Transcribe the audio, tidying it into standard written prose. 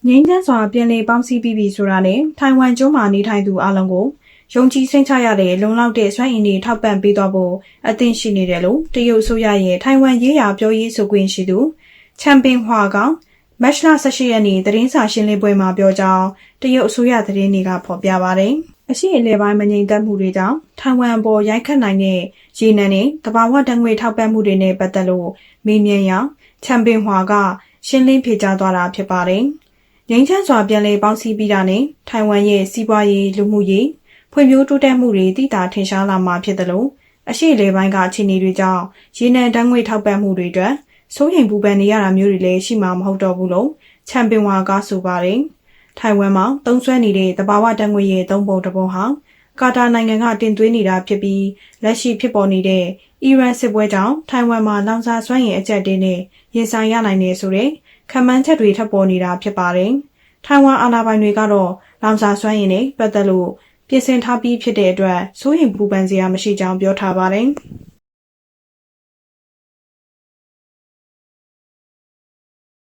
ငြိမ်းချမ်းစွာပြန်လည်ပေါင်းစည်းပြီးပြီဆိုတာနဲ့ထိုင်ဝမ်ကျွန်းမှာနေထိုင်သူအလုံးကိုယုံကြည်စိတ်ချရတဲ့လုံလောက်တဲ့စွမ်းအင်တွေထောက်ပံ့ပေးသွားဖို့အသင့်ရှိနေတယ်လို့တရုတ်အစိုးရရဲ့ထိုင်ဝမ်ရေးရာပြောရေးဆိုခွင့်ရှိသူချန်ပင်ဟွာကမတ်လ18ရက်နေ့သတင်းစာရှင်းလင်းပွဲမှာပြောကြောင်းတရုတ်အစိုးရသတင်းတွေကဖော်ပြပါတယ်။အရှေ့အလယ်ပိုင်းမငြိမ်သက်မှုတွေကြောင့်ထိုင်ဝမ်အပေါ်ရိုက်ခတ်နိုင်တဲ့ရေနံနဲ့သဘာဝဓာတ်ငွေထောက်ပံ့မှုတွေနဲ့ပတ်သက်လို့မေးမြန်းရာချန်ပင်ဟွာကရှင်းလင်းဖြေကြားသွားတာဖြစ်ပါတယ်။ငြိမ်းချမ်းစွာပြန်လည်ပေါင်းစည်းပြီးတာနဲ့ထိုင်ဝမ်ရဲ့စီးပွားရေးလူမှုရေးဖွံ့ဖြိုးတိုးတက်မှုတွေသိသာထင်ရှားလာမှာဖြစ်တယ်လို့အရှေ့လေပိုင်းကအခြေအနေတွေကြောင့်ရေနံဓာတ်ငွေထောက်ပံ့မှုတွေအတွက်စိုးရိမ်ပူပန်နေရတာမျိုးတွေလည်းရှိမှာမဟုတ်တော့ဘူးလို့ချန်ပင်ဝါကဆိုပါတယ်။ထိုင်ဝမ်မှာသုံးစွဲနေတဲ့သဘာဝဓာတ်ငွေရဲ့သုံးပုံတစ်ပုံဟာကာတာနိုင်ငံကတင်သွင်းနေတာဖြစ်ပြီးလက်ရှိဖြစ်ပေါ်နေတဲ့အီရန်စစ်ပွဲကြောင့်ထိုင်ဝမ်မှာလောင်စာစွမ်းရည်အကျပ်တင်းနဲ့ရင်ဆိုင်ရနိုင်နေဆိုတဲ့ခန့်မှန်းချက်တွေထပ်ပေါ်နေတာဖြစ်ပါတယ်။ထိုင်ဝမ်အာဏာပိုင်တွေကတော့လောင်စာစွမ်းရည်နဲ့ပတ်သက်လို့ပြင်ဆင်ထားပြီးဖြစ်တဲ့အတွက်စိုးရိမ်ပူပန်စရာမရှိကြောင်းပြောထားပါတယ်။